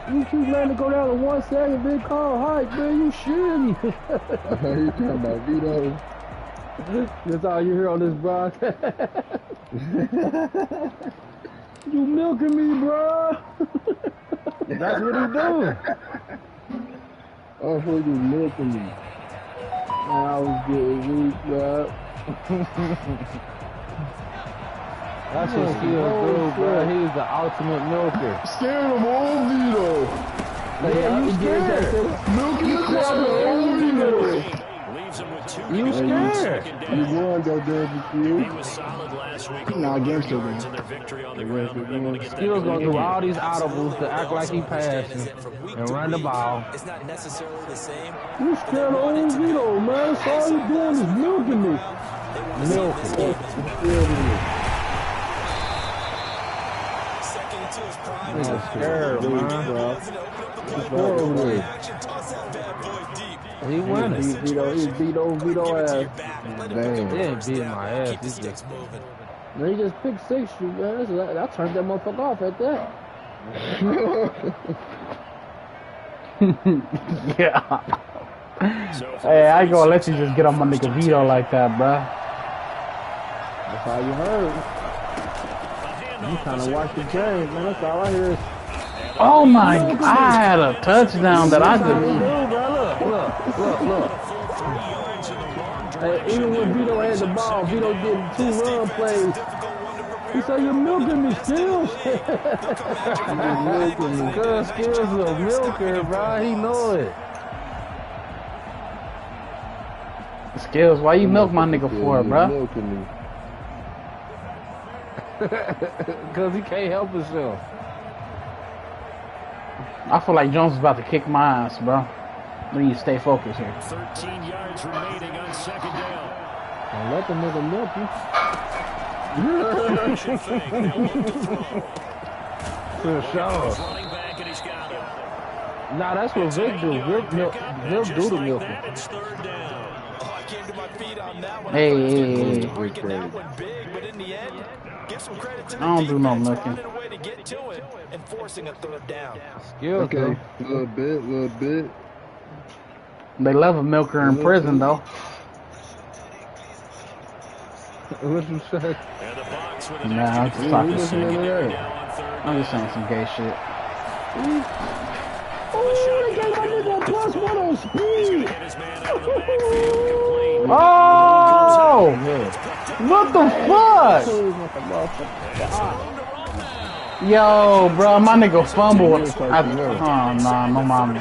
You keep letting it go down to 1 second, big call hike, man. You shitty. You talking about Vito? That's all you hear on this broadcast. You milking me, bro. That's what he do. Oh, who you milking me? I was getting weak, bro. That's what Skills do, bro. He's the ultimate milker. Scared of old Vito. Yeah, you scared. Milking the crap out of old Vito. You scared. You won though, Derby Field. He was solid last week. Nah, game still in going. their victory on the ground. Skills gonna do all these audibles to act like he passing and run the ball. It's not necessarily the same. You scared of old Vito, man. That's all you doing is milking me. Milking. Nigga scared, man. He winning. He beat old Vito ass. Damn. He didn't beat my ass. He just he just picked 6 you, man. I turned that motherfucker off at that. Yeah. Hey, I ain't gonna let you just get on my nigga Vito like that, bruh. That's all you heard. You kind of watch the game, man. That's all I hear is. Oh my God, I had a touchdown that I didn't. Look. Hey, even when Vito had the ball, Vito getting 2 run plays. He said, "You're milking me, Skills." You're milking me. Cause Skills is a milker, bro. He know it. Skills, why you milk my nigga for, bruh? Milking me. Cause he can't help himself. I feel like Jones is about to kick my ass, bro. We need to stay focused here. 13 yards remaining on second down. Don't let the nigga milk you. For sure. Running back and he's got him. Nah, that's what Vic do. Vic do the milking. It's third down. I came to my feet on that one. Hey. Breaking that one big, but in the end, give some credit to the I don't do no defense milking. finding a way to get to it and forcing a third down. Skills, Okay, little bit. They love a milker in prison, though. What you say? And the box with an Nah, I'm just talking Listen to shit. that. I'm just saying some gay shit. Oh, they gave my nigga a +1 on speed. hit his man out of the backfield complete. Oh! What the fuck? Yo, bro, my nigga fumbled. Oh, nah, no mommy.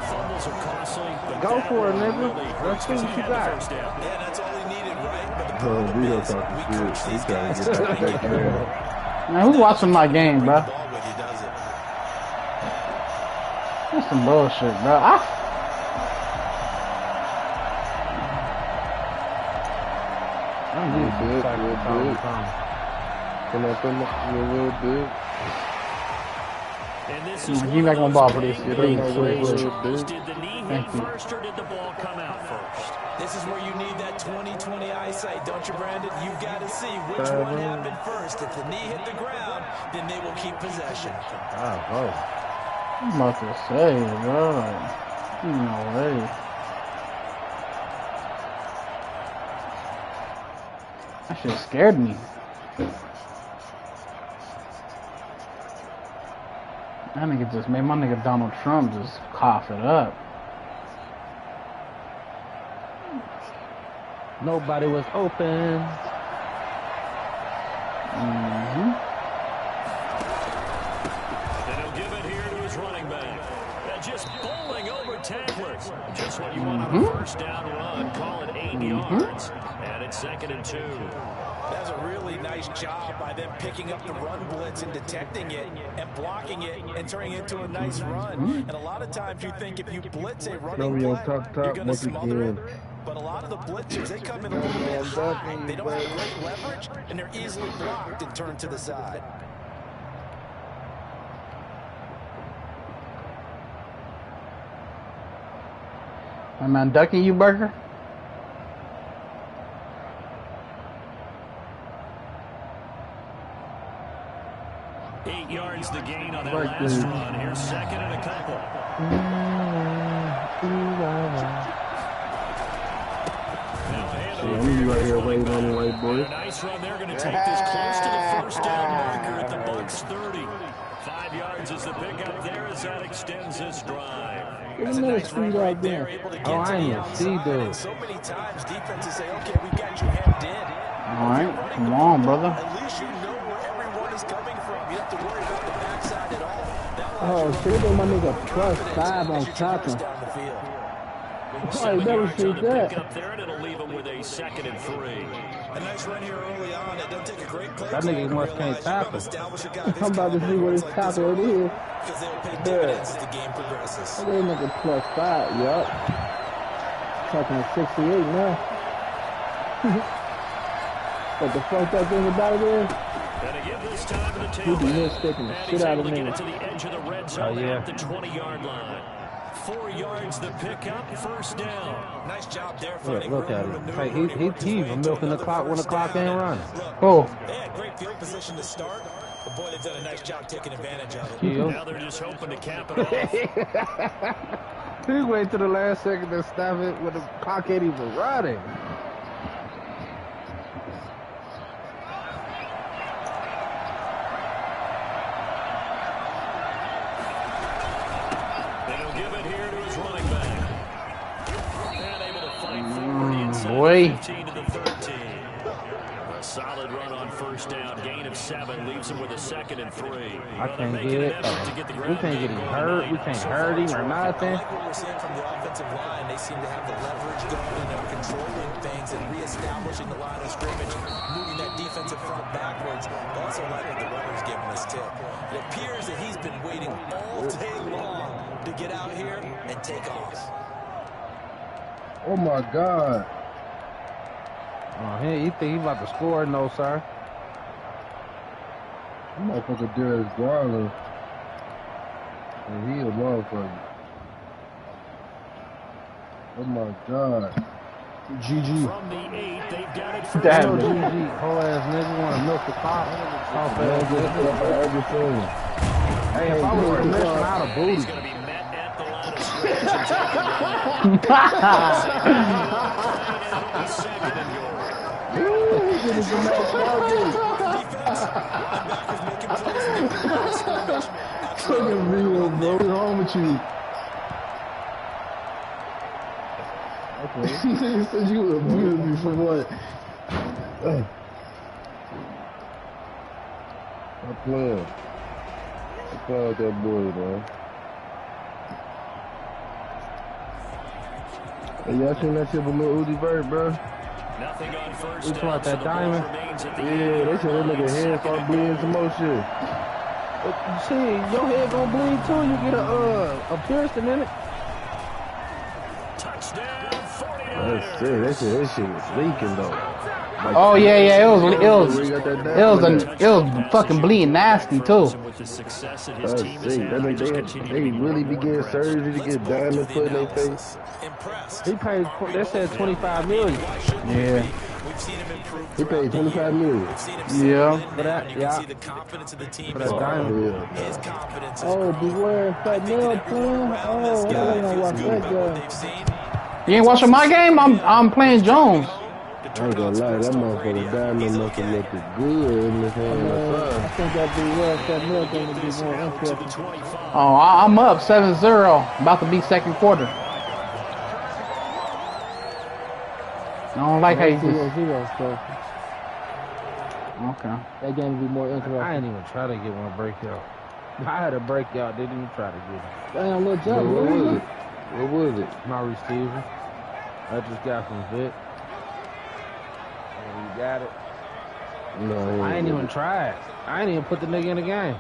Fumbles are costly. Go for it, nigga. Let's see what you got. Yeah, that's all he needed, right? But the Oh, problem Vito is, talking we shit. coach He these trying guys to get back to that game. Man, who's watching my game, bro? ball when he does it. That's some bullshit, bro. I'm used to Little sacrifice all the bit. time. Come up in a little bit. And this is Give me back my ball, please. Get Please, on my please. way. Did the knee hit Thank you. first or did the ball come out first? This is where you need that 20/20 eyesight, don't you, Brandon? You've got to see which one happened first. If the knee hit the ground, then they will keep possession. I'm about to say, bro. Like, no way. That shit scared me. That nigga just made my nigga Donald Trump just cough it up. Nobody was open. Mm-hmm. And he'll give it here to his running back. And just bowling over tacklers. Just what you want on a first down run. Call it 8 yards. And it's 2nd and 2. That's a really nice job by them picking up the run blitz and detecting it and blocking it and turning it into a nice run. And a lot of times you think if you blitz a running Throw me on play, top you're going to once smother it. again. But a lot of the blitzers, they come in a little bit high. They don't have great leverage, and they're easily blocked and turned to the side. Am I ducking you, Burger? 8 yards the gain on that last run. Here's second and a couple. I'm right here waiting on the white boy. A nice run. They're going to take this close to the first down marker at the Bucs 30. 5 yards is the pickup there as that extends this drive. There's another speed right there. Oh, I ain't see, dude. So many times defenses say, okay, we've got you hemmed in. All right, come on, brother. At least you know where everyone is coming from. You have to worry about the backside at all. Oh, shit, they my nigga +5 on top of him. I never seen that. Up there, and it'll leave him with a second and 3. A nice run here early on. It doesn't take a great play. That nigga must can't tackle. I'm about to see what his tackle it is. Because they'll pay dividends as the game progresses. That nigga +5, yup. Talking 68 now. What the fuck that thing about it is? And again, this time to the He be tailback. sticking the And shit he's out able of to get me. it to the edge of the red zone at the 20-yard line. 4 yards the pickup, first down. Nice job there. Look at him. Hey, he's even milking the clock when the clock ain't running. Oh. They had great field position to start, but boy, they've done a nice job taking advantage of it. Now they're just hoping to cap it off. He wait to the last second to stop it when the clock ain't even running. Boy. 15 to the 13. A solid run on first down. Gain of 7 leaves him with a second and 3. I can't get it. We can't get him hurt. We can't hurt him or nothing. I like what we're seeing from the offensive line. They seem to have the leverage going and they're controlling things and reestablishing the line of scrimmage, moving that defensive front backwards. I also like what the runner's giving this tip. It appears that he's been waiting all day long to get out here and take off. Oh my God. Oh, hey, you think he about to score? No, sir. Motherfucker Darius Garland. And he a motherfucker. Oh my God. GG. From the 8, they've got it for Damn. GG. Whole ass nigga want to milk the clock. Off ass nigga. Everything. Hey, if I was a commissioner, I'd have booted. He's going to be met at the line of scrimmage and taken down. Second and goal. Fucking real, bro. What's wrong with you? Okay. He said you would abuse me for what? I'm playing. I'm playing with that boy, man. Hey, y'all seen that shit with Lil Uzi Vert, bro? Nothing on first We down. talking about that so the ball diamond? remains at the Yeah, end. they said that nigga head start bleeding some more shit. See, your head gonna bleed too. You get a piercing in it. Touchdown, 49ers. That's it. That shit was leaking though. Like, Oh yeah, it was That's fucking bleeding nasty too. With the success that his team has it. had, That they nigga, just continue to they be more really and be more getting impressed. surgery to get diamond put in their face. Impressed. He paid. They said 25 million. Yeah. We've seen him improve. He paid 25 million. We've seen him Yeah. settle in For that, now, and you yeah. can see the confidence of the team. For that as well. diamond. Yeah. His confidence is Oh, growing. beware Fat Nail playing. Oh, I ain't watch that guy. They've seen. You ain't watching my game? I'm playing Jones. I ain't gonna lie, that motherfucker diamond looking good in his hand. I think that beware Fat Nail going to be more interesting. Oh, I'm up 7-0. About to be second quarter. I don't like how you just. 0-0, so Okay. that game will be more interesting. I I ain't even try to get one breakout. I had a breakout, didn't even try to get it. Damn, little But jump. what was it? What was it? My receiver. I just got from Vic. And you got it. No, I ain't even tried. I ain't even put the nigga in the game.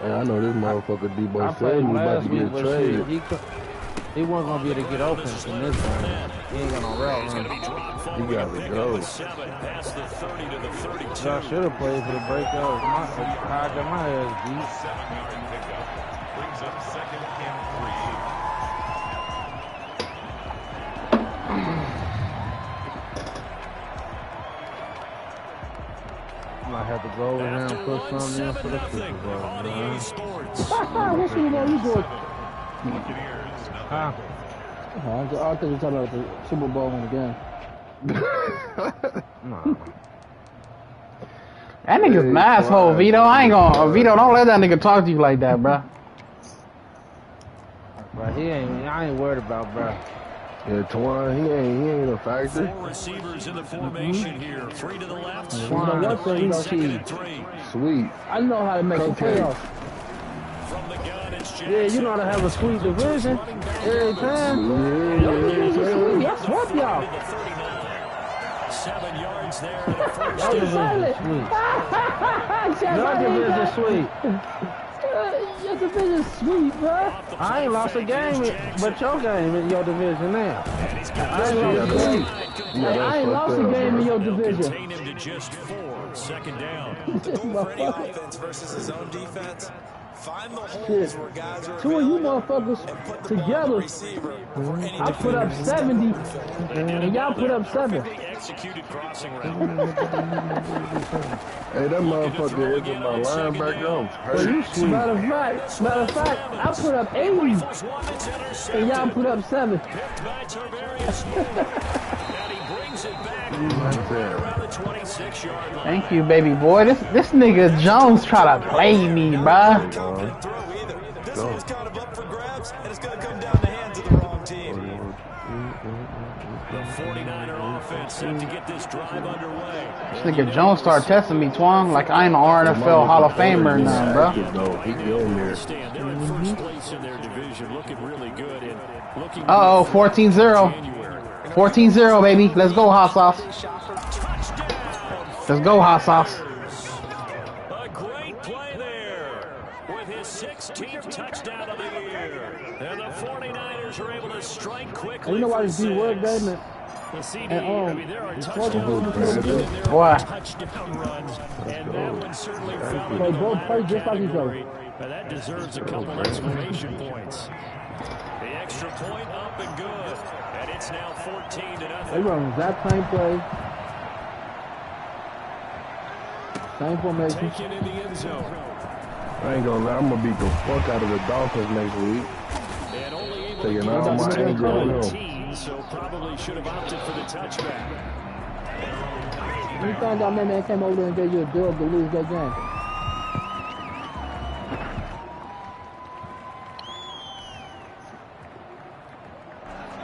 Hey, I know this motherfucker I D-Boy played said he him about last to week, get but traded. shit, he wasn't gonna be able to get open in this game. He ain't got no route run. He got to go. Past the 30 to the 32. So I should have played for the breakout. I got my ass beat. Brings up second and 3. Might have to go over there and put something in for the Super Bowl, man. What Super Bowl you going? Huh? I think you're talking about the Super Bowl one again. Nah. That nigga's an asshole, Vito. I ain't gonna, Vito, don't let that nigga talk to you like that, bro. But I ain't worried about, bro. Yeah, Twan, he ain't a factor. 4 receivers in the formation here. 3 to the left. Twan, Second and 3. Sweet. I know how to make the playoffs. From the gun, it's Jackson. Yeah, you know how to have a sweet division every time. Yeah. I swept y'all. 7 yards there. And a first Y'all division sweet. Y'all division sweet. Your division sweet, bro. I ain't lost a game, but your game in your division now. I ain't lost a game in your division. Contain him to just 4. Second down. For any offense versus his own defense, find the holes where guys are Two of you available motherfuckers and put the together. receiver for any I put up 70, and y'all put up 7. Perfectly executed crossing route. Hey, that motherfucker hit my linebacker. Well, you sweet. Matter of fact, I put up 80, Rifles one, it's and intercepted. y'all put up 7. Picked by Tarvarius. And he brings it back right around the 26-yard line. Thank you, baby boy. This nigga Jones try to play me, bruh. confident throw either. This one's kind of up for grabs, and it's going to come down the hands of the wrong team. The 49er offense set to get this drive underway. This nigga Jones start testing me, Twang, like I ain't an Rnfl Hall of Famer or nothing, bro. He get in there. Understand, they're in first place in their division, looking really good and looking Uh-oh, 14-0. January. 14-0, baby. Let's go, hot sauce. Let's go, hot sauce. A great play there with his 16th touchdown of the year. And the 49ers are able to strike quickly. You know why this D work, doesn't it? The CD, And, I mean, there are it's touchdowns fucking and there Boy. are touchdown runs, and that one certainly fell They into both the play latter just like each other. category. But that deserves a couple exclamation points. The extra point up and good, and it's now 14-0. They run the exact same play. Same formation. Taken in the end zone. I ain't gonna lie, I'm gonna beat the fuck out of the Dolphins next week. And only able Taking to all get my to anger on them. 19, so probably should have opted for the touchback. You find out, man came over there and gave you a dub to lose that game.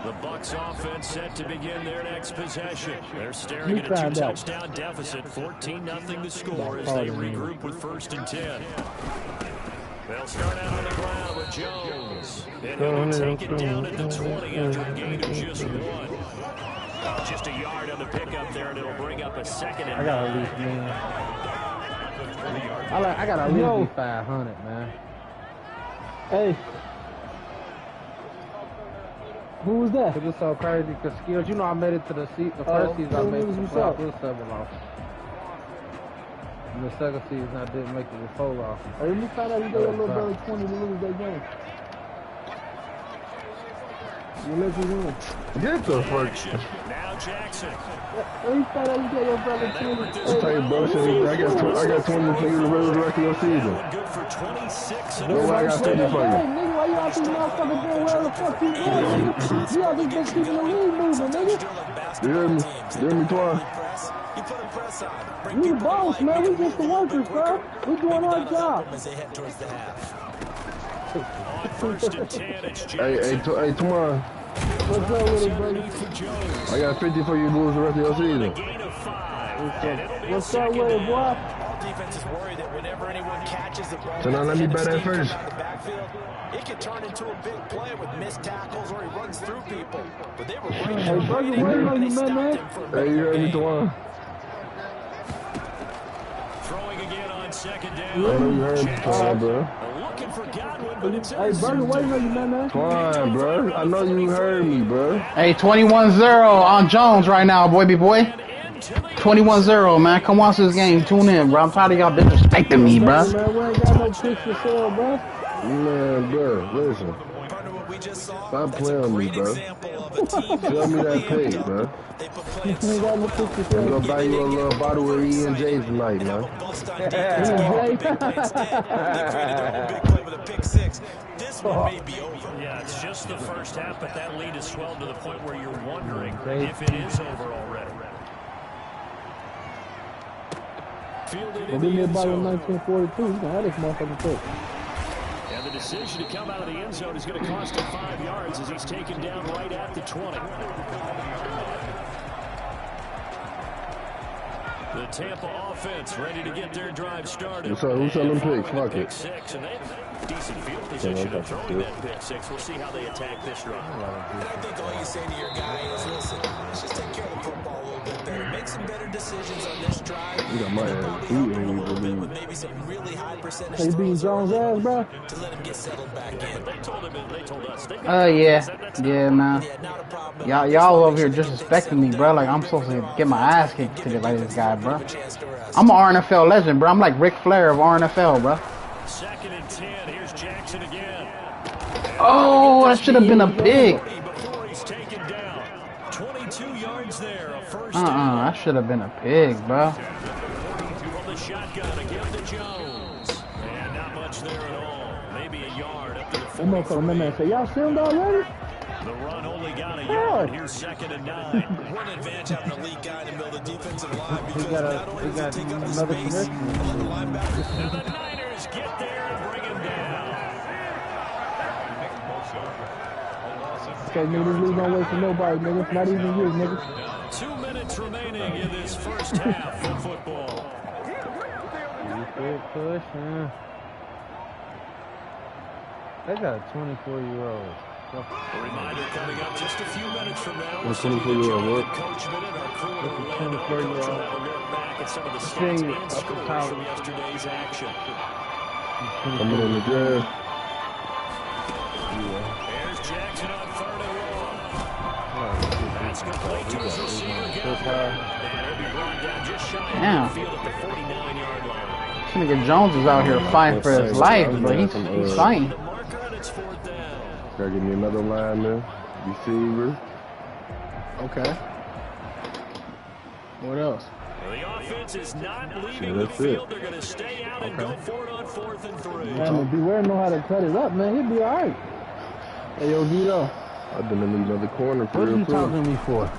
The Bucs offense set to begin their next possession. They're staring You at a found out. 2-touchdown deficit, 14-0 to score as they regroup with 1st and 10. They'll start out on the ground with Jones. And he'll take it down at the 20 after a gain of just 1. Just a yard on the pickup there, and it'll bring up a 2nd and I got at 9. least, man. I got at least be 500, man. Hey. Who was that? Cause it's so crazy. Cause skills, you know, I made it to the first season. I made it to the playoffs with 7 losses. And the second season, I didn't make it with 4 losses. Hey, let me find out you gave a little brother 20 to lose that game. You let you win. Get the fuck. Now Jackson. Let me find out you gave your brother 20. Hey, bro, I got 20 for you to run the rest of your season. Good for 26. That's why I got 50 for Hey, you. nigga, why you out these motherfuckers doing whatever the fuck you doing, nigga? You out this bitch keeping the league moving, nigga. You hear me? You hear me, Twan? You put a press on. Bring We the people boss, in, man. We make just the it workers, bro. We doing our job. as they head towards the half. On 1st and 10, it's Hey, Jackson. Twan. What's up with it, buddy? For Jones. I got 50 for you to lose the rest of your season. Gain of 5. And it'll be a What's up second with it, down. boy? All defenses worry that whenever anyone catches the ball, So now let me bet that first. out of the backfield, it could turn into a big play with missed tackles or he runs through people. But they were right Hey, brother, waiting on you, man. Hey, you heard me, Twan? Throwing again on 2nd I down. know you heard me, Twan, bro. Looking for Godwin, but it's Hey, brother, waiting on you, man. Twan, bro. I know you heard me, bro. Hey, 21-0 on Jones right now, boy. 21-0, man. Come watch this game. Tune in, bro. I'm tired of y'all disrespecting me, bro. Man, we ain't got no picks to sell, bro. Man, bro, listen. Partner, what we Stop playing with me, bro. Show me that pay, bro. I'm gonna buy you a little bottle of E&J's tonight, man. This one may be over. Yeah, it's just the first half, but that lead has swelled to the point where you're wondering if it is over already. Well, give me a bottle of 1942. You can have this motherfucking pick. And the decision to come out of the end zone is going to cost him 5 yards as he's taken down right at the 20. The Tampa offense ready to get their drive started. Who's selling picks? Fuck it. Six, and they have decent field position of throwing that pick six. We'll see how they attack this drive. And I think all you say to your guy is, listen, let's just take care of the football a little bit there. Make some better decisions on this drive. You got my ass. With maybe some really high percentage You beating Jones' ass, bro? to let him get settled back in. They told us. Yeah, man. Y'all over here disrespecting me, bro. Like I'm supposed to get my ass kicked to get like this guy, bro. I'm an Rnfl legend, bro. I'm like Ric Flair of Rnfl, bro. 2nd and 10. Here's Jackson again. Oh, that should have been a pick. Before he's taken down. 22 yards there. A first That should have been a pick, bro. from the shotgun again to Jones. And not much there at all. Maybe a yard up to the That 40. motherfucker, my man said, y'all filmed already? The run only got a yard. Here's 2nd and 9. One advantage having an elite guy in the middle of the defensive line because got not only does he take up the another space, connection. but let the linebackers And the Niners get there and bring him down. Okay, nigga, this league don't wait for nobody, nigga. Not even you, nigga. 2 minutes remaining in this first half of football. Push, man. They got a 24-year-old. A reminder coming up just a few minutes from now. What's 24-year-old what? Coach Minute, our crew in Orlando. Coach will have a look back at some of the stats King and up the scores top. from yesterday's action. Coming in the draft. There's Jackson on 3rd and long. That's complete to his receiver. And he'll be brought down just shy of Damn. midfield at the 49-yard line. This nigga Jones is out here fighting for his life, but he's fighting. The marker, and it's 4th down. Gotta give me another lineman. Receiver. Okay. What else? The offense is not leaving Yeah, the that's field. it. They're going to stay out and go for it on 4th and 3. Man, if Beware know how to cut it up, man, he'll be all right. Hey, yo, Guido, I didn't need another corner for what real you quick. talking to me for?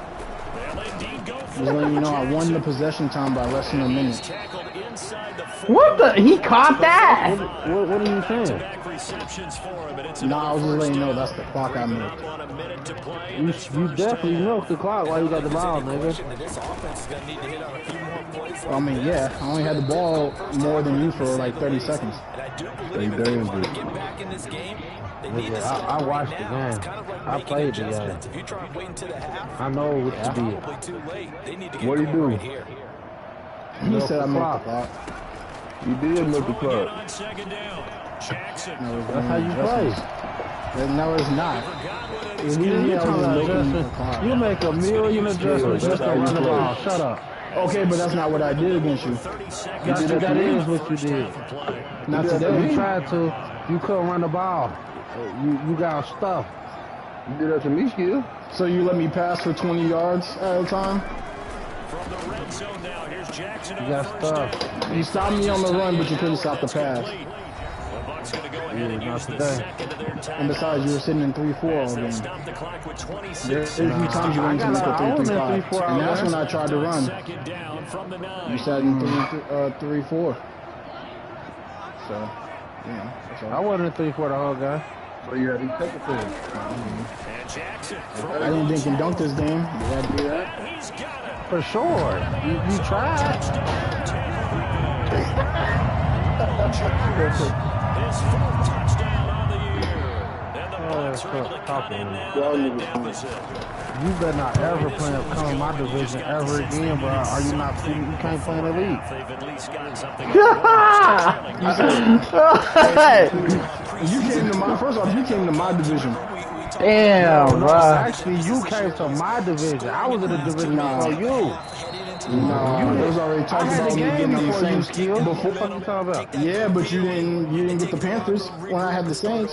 They'll indeed go for Just letting you know I won the possession time by less than a minute. Tackled inside the 40. What the? He caught that? What are you saying? Back receptions for him, and it's Nah, I was just letting you know that's the clock I coming moved. up on a minute to play. You definitely milked the clock while you got the ball, nigga. this offense is going to need to hit on a few more plays. I mean, yeah, I only had the ball more than you for like 30 seconds. And I do believe if they want to get back in this game, they need to start I watched right the now. It's game. kind of like I making played the game. adjustments. If you try and wait until the half, I know what you did. probably too late. They need to get What'd he going do? right here. He said I milked the clock. You did milk the Throwing it clock. on 2nd down. Jackson. No, That's how you play. No, it's not. You make a million adjustments just to run the ball. Shut up. Okay, but that's not what I did against you. 30 seconds. That is what you did. Not You today. tried to. You couldn't run the ball. You got stuff. You did that to me, Skill. So you let me pass for 20 yards at a time? From the red zone now, here's Jackson You on got 1st stuff. down. You stopped me on the run, but you couldn't stop the pass. The Bucs going to go ahead and not use the today. 2nd of their And time. besides, you were sitting in 3-4 all They'll game. stop the clock with 26 There's a few times you went into me for I was in 3-5, 3-4 and that's when I tried to run. 2nd down from the 9. You sat in 3-4. So, yeah. That's all. I wasn't in 3-4 the whole game. So you had to take it to him. And Jackson I didn't think you dunked this game. You had to do that. He's got it. For sure. You tried. His 4th touchdown on the year. And the Bucs are able to cut in now to that deficit. You better not ever come in my division ever again, bro. Are you not? You can't play in the league. They've at least gotten something. You came to my first off. You came to my division. Damn, No, bro. actually, you came to my division. I was in the division before you. No, it was already I talking had about the me game getting on the before you, same Skill. before. What you talking about? Yeah, but you didn't get the Panthers when I had the Saints.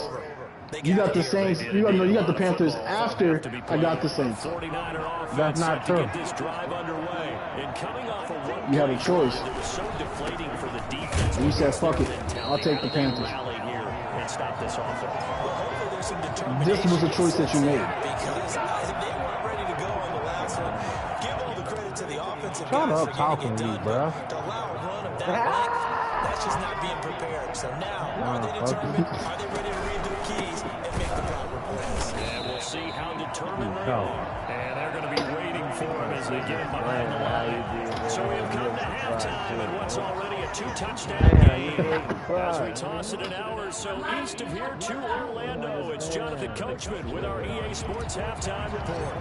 You got the Saints. You got the Panthers after I got the Saints. 49er offense That's not set true. to get this drive underway. And coming off a one You had a choice. It was so deflating for the defense. You said, fuck it. I'll take the Panthers. Rally here and stop this offense. Well, hopefully there's some determination. This was a choice that you made. Because they weren't ready to go on the last one. Give all the credit to the offensive Shut guys up for talking getting to it me, done. bro. To allow a run of that length, that's just not being prepared. So now, are they determined? Are they ready to read their keys and make the proper plays? And we'll see how determined they are. And they're going to be waiting for him as they get him behind the line. So we have come to halftime in what's already a 2-touchdown game. As we toss it an hour or so east of here to Orlando, it's Jonathan Coachman with our EA Sports halftime report.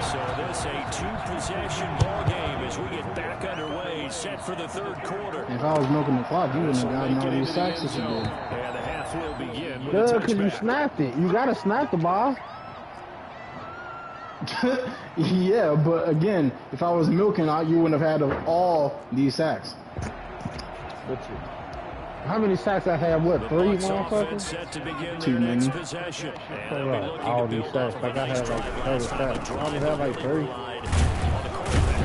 So this a two-possession ball game as we get back underway, set for the third quarter. If I was milking the clock, you wouldn't have gotten all these sacks that you did. And the half will begin with Good, a because you touchback. snapped it. You got to snap the ball. Yeah, but again, if I was milking out, you wouldn't have had all these sacks. How many sacks I had? What, The 3, Bucs offense motherfuckers? set to begin Too their next many. possession. And Hold they'll be up. looking All to these build off sacks. of Like a I nice had like drive 30 last time. A sacks. I drive only had like that 3. relied on the quarterback.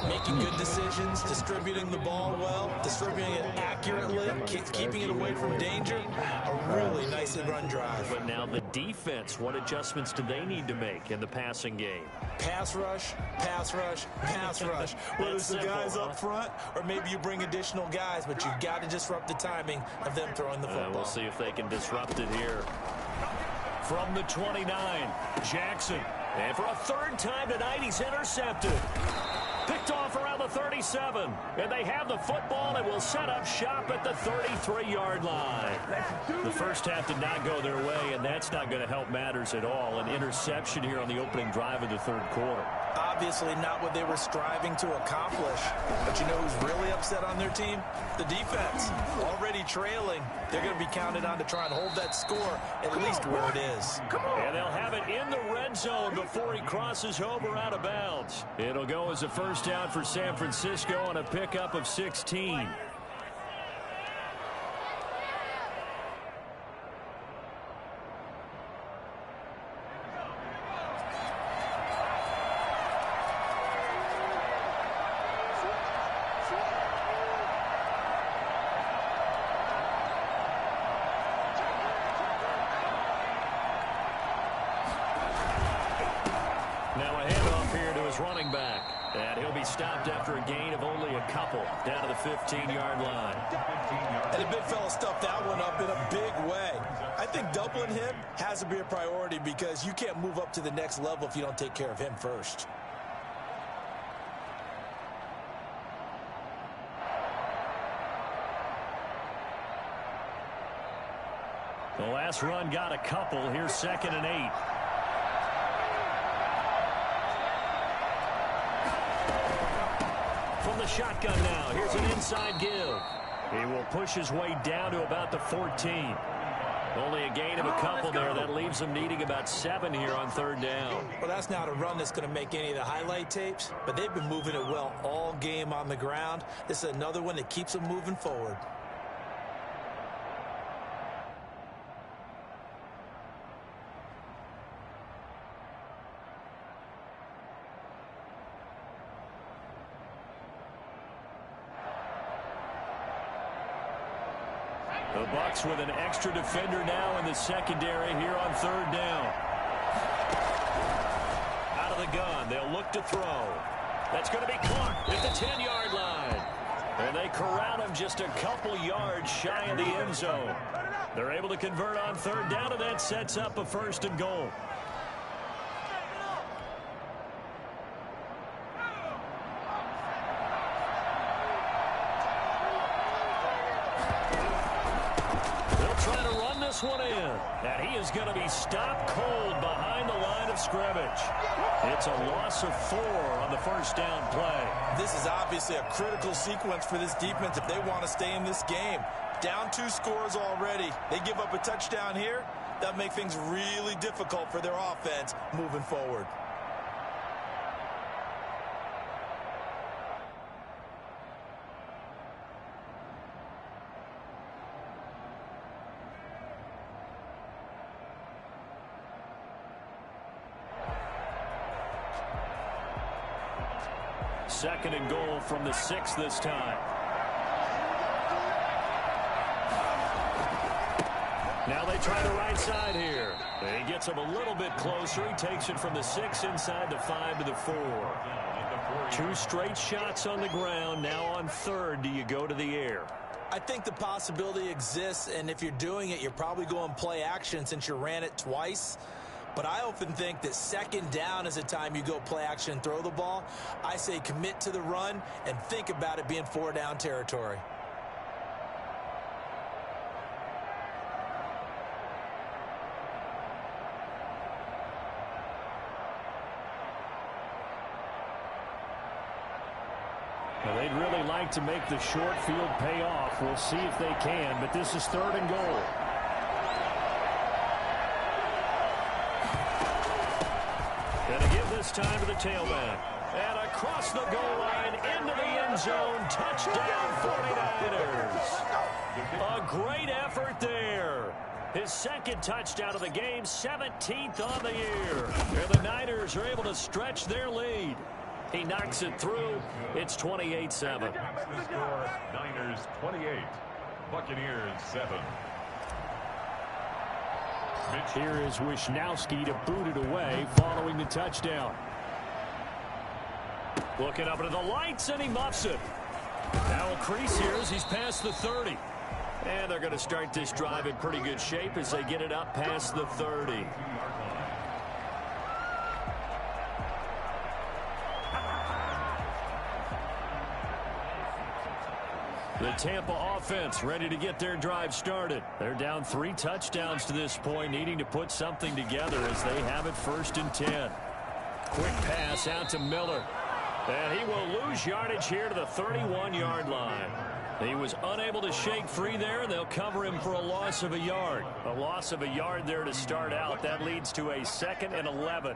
Making good decisions, distributing the ball well, distributing it accurately, keeping it away from danger. A really nicely run drive. But now the defense, what adjustments do they need to make in the passing game? Pass rush, pass rush, pass rush. Whether it's the guys up front or maybe you bring additional guys, but you've got to disrupt the timing of them throwing the football. We'll see if they can disrupt it here. From the 29, Jackson. And for a third time tonight, he's intercepted. Picked off around the 37. And they have the football and will set up shop at the 33-yard line. The first half did not go their way, and that's not going to help matters at all. An interception here on the opening drive of the third quarter. Obviously not what they were striving to accomplish. But you know who's really upset on their team? The defense. Already trailing. They're going to be counted on to try and hold that score at least where it is. And they'll have it in the red zone before he crosses over out of bounds. It'll go as a first down for San Francisco on a pickup of 16. Now a handoff here to his running back. And he'll be stopped after a gain of only a couple down to the 15-yard line. And the big fella stuffed that one up in a big way. I think doubling him has to be a priority because you can't move up to the next level if you don't take care of him first. The last run got a couple. Here's 2nd and 8. From the shotgun now, here's an inside give. He will push his way down to about the 14. Only a gain of a couple there. That leaves them needing about 7 here on third down. Well, that's not a run that's going to make any of the highlight tapes, but they've been moving it well all game on the ground. This is another one that keeps them moving forward. The Bucs with an extra defender now in the secondary here on third down. Out of the gun, they'll look to throw. That's going to be caught at the 10-yard line. And they corral him just a couple yards shy of the end zone. They're able to convert on third down, and that sets up a 1st and goal. One in, and he is going to be stopped cold behind the line of scrimmage. It's a loss of 4 on the first down play. This is obviously a critical sequence for this defense if they want to stay in this game. Down 2 scores already. They give up a touchdown here. That'll make things really difficult for their offense moving forward. second and goal from the 6 this time. Now they try the right side here. He gets him a little bit closer. He takes it from the 6 inside the 5 to the 4. 2 straight shots on the ground. Now on third, do you go to the air? I think the possibility exists, and if you're doing it, you're probably going play action since you ran it twice. But I often think that second down is the time you go play action and throw the ball. I say commit to the run and think about it being 4 down territory. Well, they'd really like to make the short field pay off. We'll see if they can, but this is third and goal. Gonna give this time to the tailback. And across the goal line, into the end zone. Touchdown, 49ers. A great effort there. His second touchdown of the game, 17th on the year. And the Niners are able to stretch their lead. He knocks it through. It's 28-7. The score, Niners 28, Buccaneers 7. Here is Wisnowski to boot it away following the touchdown. Looking up into the lights, and he muffs it. Now a crease here as he's past the 30. And they're going to start this drive in pretty good shape as they get it up past the 30. The Tampa offense ready to get their drive started. They're down 3 touchdowns to this point, needing to put something together as they have it 1st and 10. Quick pass out to Miller. And he will lose yardage here to the 31-yard line. He was unable to shake free there, and they'll cover him for a loss of a yard. A loss of a yard there to start out. That leads to a 2nd and 11.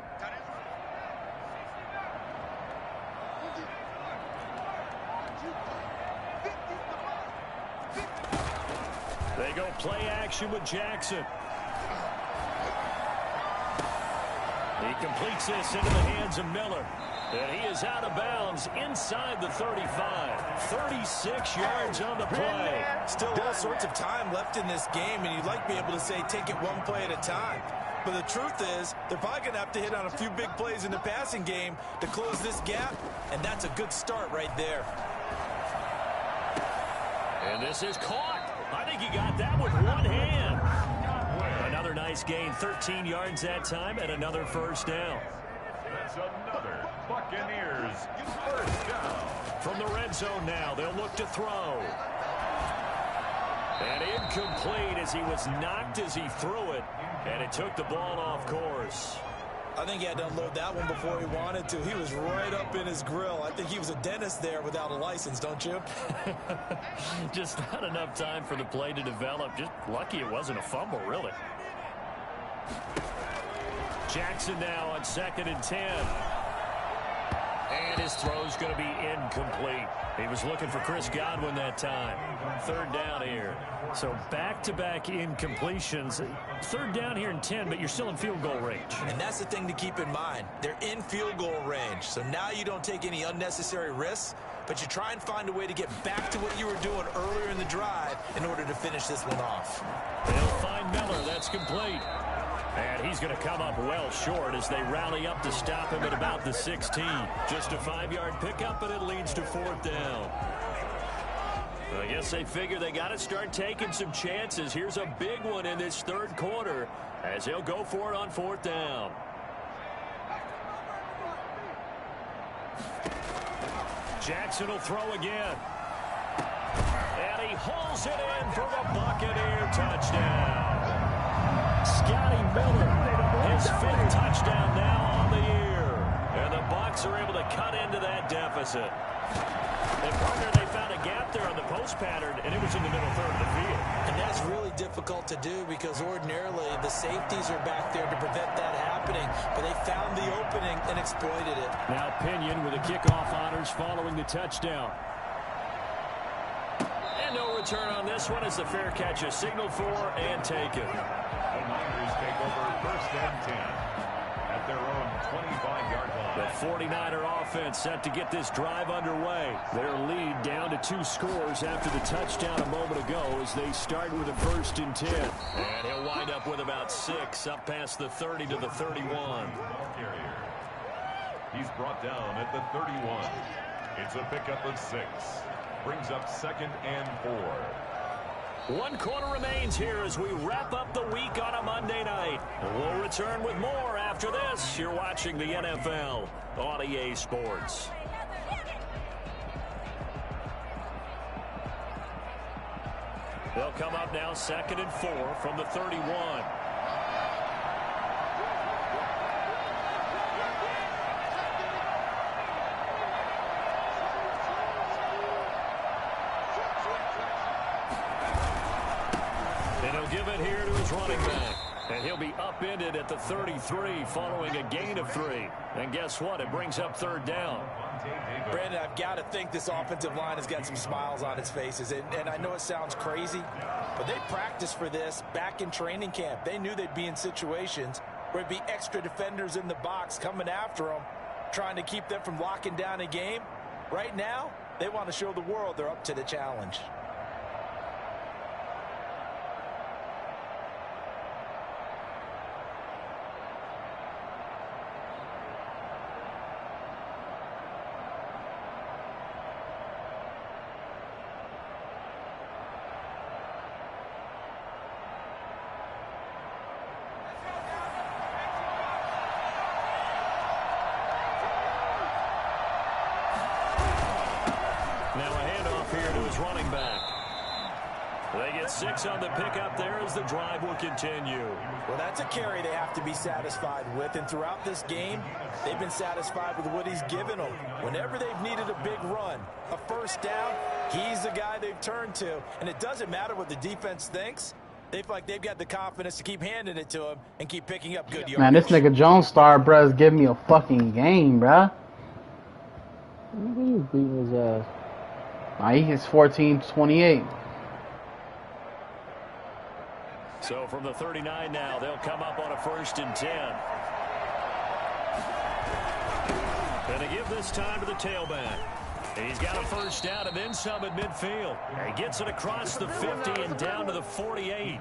They go play action with Jackson. He completes this into the hands of Miller. And he is out of bounds inside the 35. 36 yards on the play. Still all sorts of time left in this game, and you'd like to be able to say take it one play at a time. But the truth is, they're probably going to have to hit on a few big plays in the passing game to close this gap, and that's a good start right there. And this is caught. I think he got that with one hand. Another nice gain, 13 yards that time, and another first down. That's another Buccaneers first down. From the red zone now, they'll look to throw. And incomplete as he was knocked as he threw it, and it took the ball off course. I think he had to unload that one before he wanted to. He was right up in his grill. I think he was a dentist there without a license, don't you? Just not enough time for the play to develop. Just lucky it wasn't a fumble, really. Jackson now on 2nd and 10. And his throw's going to be incomplete. He was looking for Chris Godwin that time. 3rd down here. So back-to-back incompletions. 3rd down here in 10, but you're still in field goal range. And that's the thing to keep in mind. They're in field goal range. So now you don't take any unnecessary risks, but you try and find a way to get back to what you were doing earlier in the drive in order to finish this one off. They'll find Miller. That's complete. And he's going to come up well short as they rally up to stop him at about the 16. Just a 5-yard pickup, and it leads to 4th down. I guess they figure they got to start taking some chances. Here's a big one in this 3rd quarter as they'll go for it on 4th down. Jackson will throw again. And he hauls it in for the Buccaneer touchdown. Scotty Miller, his 5th touchdown now on the year. And the Bucs are able to cut into that deficit. And partner, they found a gap there on the post pattern, and it was in the middle 3rd of the field. And that's really difficult to do because ordinarily the safeties are back there to prevent that happening. But they found the opening and exploited it. Now Pinion with the kickoff honors following the touchdown. And no return on this one as the fair catch is signaled for and taken. The Niners take over 1st and 10 at their own 25-yard line. The 49er offense set to get this drive underway. Their lead down to 2 scores after the touchdown a moment ago as they start with a 1st and 10. And he'll wind up with about 6 up past the 30 to the 31. He's brought down at the 31. It's a pickup of 6. Brings up 2nd and 4. 1 quarter remains here as we wrap up the week on a Monday night. We'll return with more after this. You're watching the NFL on EA Sports. They'll come up now 2nd and 4 from the 31. Give it here to his running back. And he'll be upended at the 33 following a gain of 3. And guess what? It brings up 3rd down. Brandon, I've got to think this offensive line has got some smiles on its faces. And I know it sounds crazy, but they practiced for this back in training camp. They knew they'd be in situations where it'd be extra defenders in the box coming after them, trying to keep them from locking down a game. Right now, they want to show the world they're up to the challenge. Now a handoff here to his running back. They get 6 on the pickup there as the drive will continue. Well, that's a carry they have to be satisfied with. And throughout this game, they've been satisfied with what he's given them. Whenever they've needed a big run, a 1st down, he's the guy they've turned to. And it doesn't matter what the defense thinks. They feel like they've got the confidence to keep handing it to him and keep picking up good yards. Man, this nigga Jones Star, bruh, is giving me a fucking game, bruh. He's beating his ass. He's 14-28. So from the 39 now, they'll come up on a 1st and 10. And they give this time to the tailback. He's got a 1st down and then some at midfield. He gets it across the 50 and down to the 48.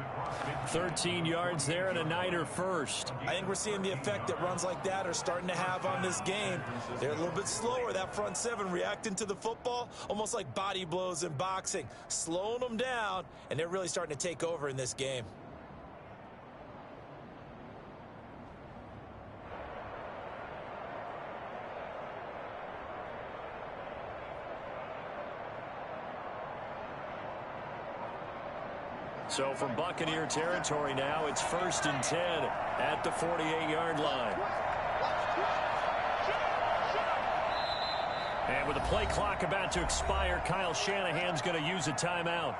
13 yards there and a Niner 1st. I think we're seeing the effect that runs like that are starting to have on this game. They're a little bit slower, that front 7, reacting to the football, almost like body blows in boxing, slowing them down, and they're really starting to take over in this game. So from Buccaneer territory now, it's 1st and 10 at the 48-yard line. And with the play clock about to expire, Kyle Shanahan's going to use a timeout.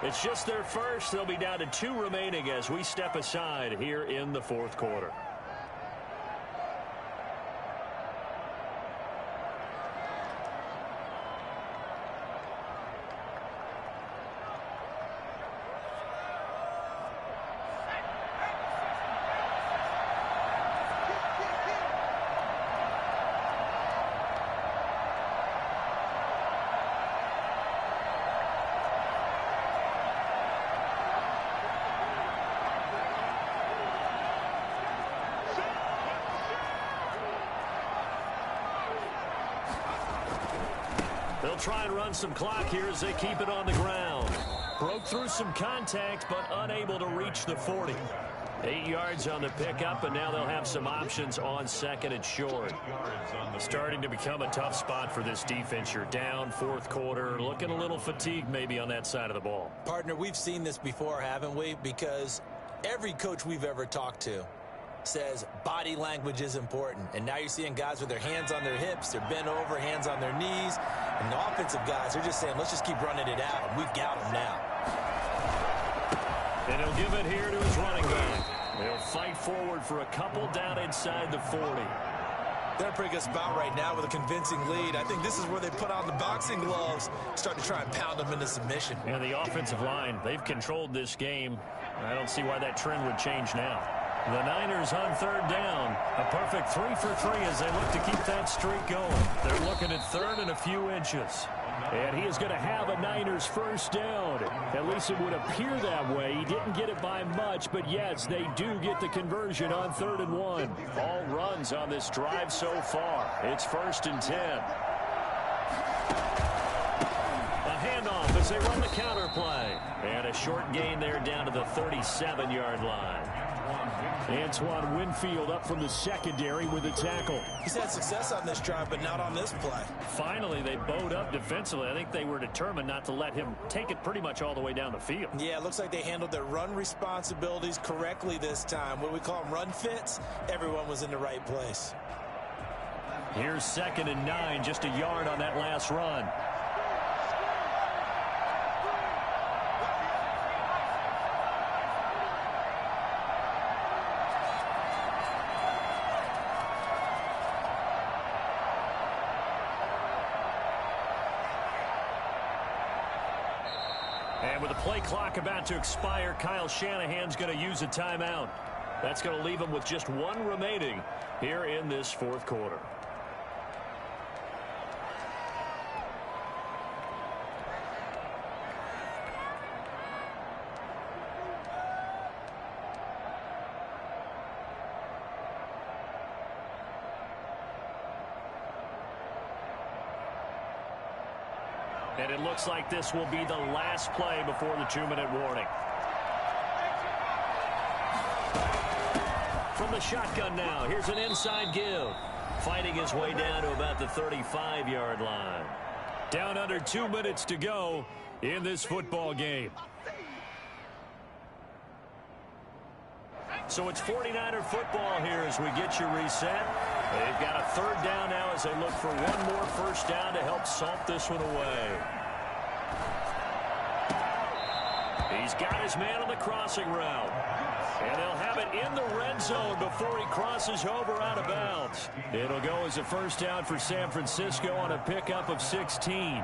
It's just their first. They'll be down to 2 remaining as we step aside here in the 4th quarter. They'll try and run some clock here as they keep it on the ground. Broke through some contact, but unable to reach the 40. 8 yards on the pickup, and now they'll have some options on 2nd and short. Starting to become a tough spot for this defense. You're down 4th quarter, looking a little fatigued maybe on that side of the ball. Partner, we've seen this before, haven't we? Because every coach we've ever talked to says body language is important. And now you're seeing guys with their hands on their hips, they're bent over, hands on their knees. And the offensive guys, they're just saying, let's just keep running it out. And we've got them now. And he'll give it here to his running back. They'll fight forward for a couple down inside the 40. They're in a pretty good spot right now with a convincing lead. I think this is where they put on the boxing gloves, start to try and pound them into submission. And the offensive line, they've controlled this game. I don't see why that trend would change now. The Niners on third down. A perfect 3 for 3 as they look to keep that streak going. They're looking at third and a few inches. And he is going to have a Niners first down. At least it would appear that way. He didn't get it by much, but yes, they do get the conversion on 3rd and 1. All runs on this drive so far. It's 1st and 10. A handoff as they run the counter play. And a short gain there down to the 37-yard line. Antoine Winfield up from the secondary with a tackle. He's had success on this drive, but not on this play. Finally, they bowed up defensively. I think they were determined not to let him take it pretty much all the way down the field. Yeah, it looks like they handled their run responsibilities correctly this time. What we call them run fits, everyone was in the right place. Here's 2nd and 9, just a yard on that last run. And with the play clock about to expire, Kyle Shanahan's going to use a timeout. That's going to leave him with just one remaining here in this 4th quarter. And it looks like this will be the last play before the 2-minute warning. From the shotgun now, here's an inside give. Fighting his way down to about the 35-yard line. Down under 2 minutes to go in this football game. So it's 49er football here as we get you reset. They've got a 3rd down now as they look for one more first down to help salt this one away. He's got his man on the crossing route. And they'll have it in the red zone before he crosses over out of bounds. It'll go as a first down for San Francisco on a pickup of 16.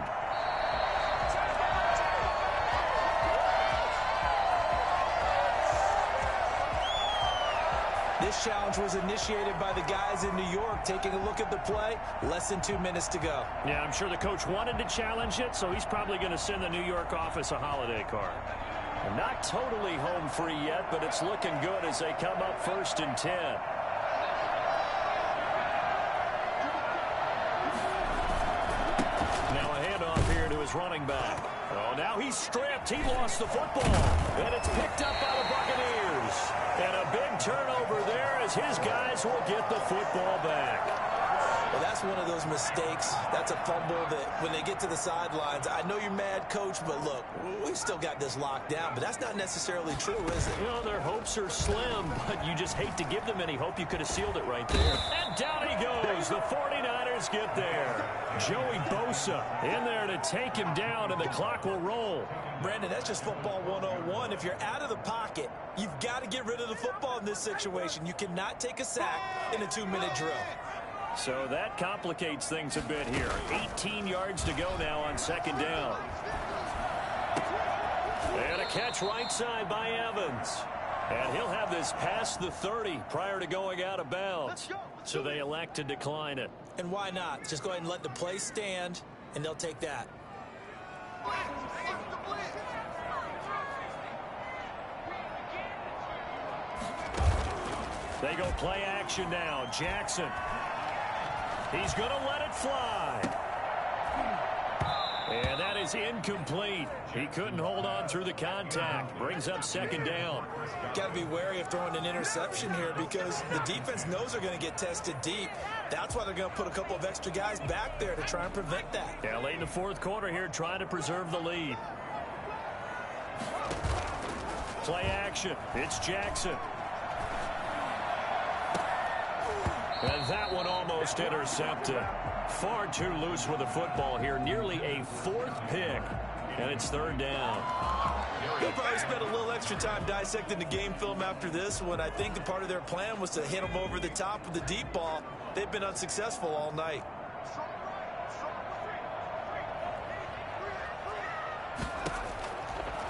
This challenge was initiated by the guys in New York. Taking a look at the play, less than 2 minutes to go. Yeah, I'm sure the coach wanted to challenge it, so he's probably going to send the New York office a holiday card. And not totally home free yet, but it's looking good as they come up 1st and 10. Now a handoff here to his running back. Oh, now he's stripped. He lost the football. And it's picked up by the Buccaneers. And a big turnover there as his guys will get the football back. Well, that's one of those mistakes. That's a fumble that when they get to the sidelines, I know you're mad, Coach, but look, we've still got this locked down. But that's not necessarily true, is it? Well, their hopes are slim, but you just hate to give them any hope. You could have sealed it right there. And down he goes. The 49ers get there. Joey Bosa in there to take him down, and the clock will roll. Brandon, that's just football 101. If you're out of the pocket, you've got to get rid of the football in this situation. You cannot take a sack in a 2-minute drill. So that complicates things a bit here. 18 yards to go now on 2nd down. And a catch right side by Evans. And he'll have this past the 30 prior to going out of bounds. So they elect to decline it. And why not? Just go ahead and let the play stand, and they'll take that. They go play action now. Jackson. He's going to let it fly. And that is incomplete. He couldn't hold on through the contact. Brings up 2nd down. Got to be wary of throwing an interception here because the defense knows they're going to get tested deep. That's why they're going to put a couple of extra guys back there to try and prevent that. Yeah, late in the 4th quarter here, trying to preserve the lead. Play action. It's Jackson. And that one almost intercepted. Far too loose with the football here. Nearly a 4th pick. And it's 3rd down. They'll probably spend a little extra time dissecting the game film after this one. I think the part of their plan was to hit them over the top of the deep ball. They've been unsuccessful all night.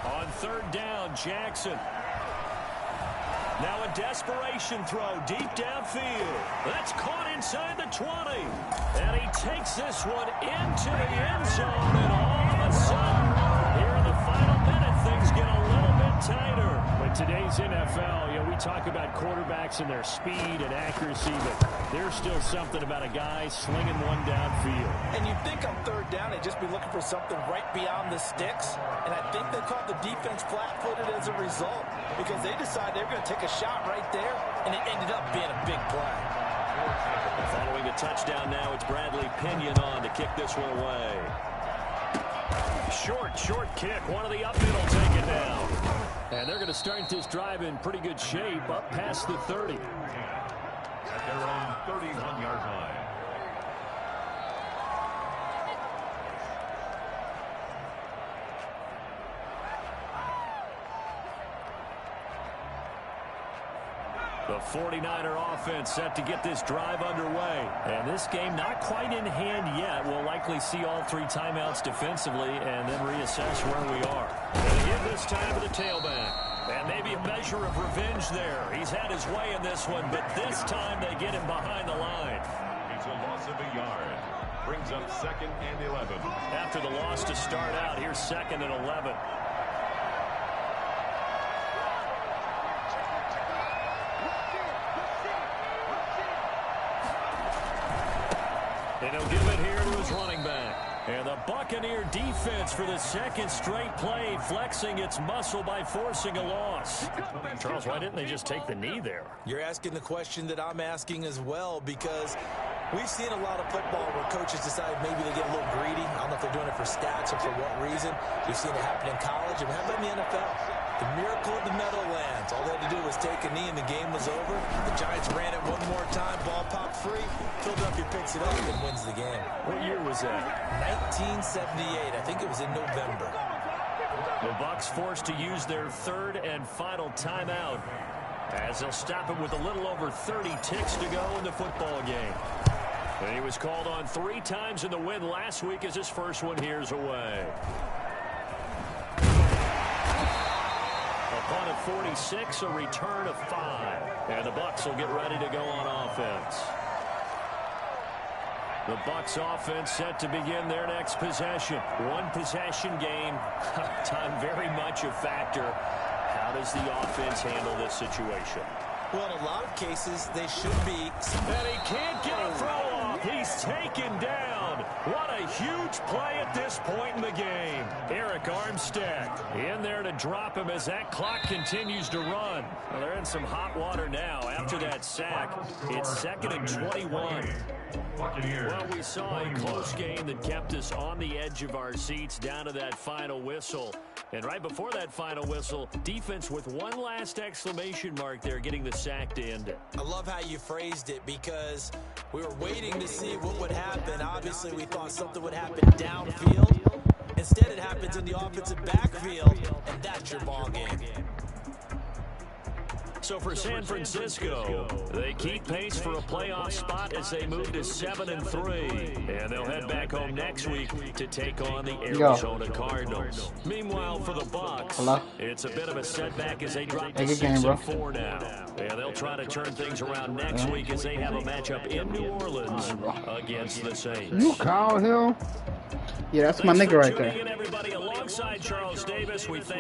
On 3rd down, Jackson. Now a desperation throw deep downfield. That's caught inside the 20. And he takes this one into the end zone. And all of a sudden, here in the final minute, things get a little bit tighter. But today's NFL, we talk about quarterbacks and their speed and accuracy, but there's still something about a guy slinging one downfield. And you'd think on third down, they'd just be looking for something right beyond the sticks. And I think they caught the defense flat-footed as a result because they decided they were going to take a shot right there, and it ended up being a big play. Following the touchdown now, it's Bradley Pinion on to kick this one away. Short kick. One of the up middle taken down. And they're going to start this drive in pretty good shape up past the 30. At their own 31-yard line. The 49er offense set to get this drive underway. And this game not quite in hand yet. We'll likely see all 3 timeouts defensively and then reassess where we are. They give this time to the tailback. And maybe a measure of revenge there. He's had his way in this one, but this time they get him behind the line. It's a loss of a yard. Brings up 2nd and 11. After the loss to start out, here's 2nd and 11. And he'll give it here to his running back. And the Buccaneer defense for the second straight play, flexing its muscle by forcing a loss. Charles, why didn't they just take the knee there? You're asking the question that I'm asking as well, because we've seen a lot of football where coaches decide maybe they get a little greedy. I don't know if they're doing it for stats or for what reason. We've seen it happen in college. And how about in the NFL? The miracle of the Meadowlands. All they had to do was take a knee and the game was over. The Giants ran it one more time. Ball popped free. Philadelphia picks it up and wins the game. What year was that? 1978. I think it was in November. The Bucs forced to use their 3rd and final timeout as they'll stop it with a little over 30 ticks to go in the football game. And he was called on 3 times in the win last week as his first one here's away. Upon a 46, a return of 5. And the Bucs will get ready to go on offense. The Bucs offense set to begin their next possession. 1 possession game. Time very much a factor. How does the offense handle this situation? Well, in a lot of cases, they should be. And he can't get a throw off. He's taken down. What a huge play at this point in the game. Eric Armstead in there to drop him as that clock continues to run. Well, they're in some hot water now after that sack. It's 2nd and 21. Well, we saw a close game that kept us on the edge of our seats down to that final whistle. And right before that final whistle, defense with one last exclamation mark there, getting the sack to end it. I love how you phrased it, because we were waiting to see what would happen. Obviously, we thought something would happen downfield. Instead, it happens in the offensive backfield, and that's your ball game. So for San Francisco, they keep pace for a playoff spot as they move to 7-3. And they'll head back home next week to take on the Arizona Cardinals. Meanwhile, for the Bucs, it's a bit of a setback as they drop to 6-4 now. And they'll try to turn things around next week as they have a matchup in New Orleans against the Saints. You call him? Yeah, that's my nigga right there. Everybody, alongside Charles Davis, we thank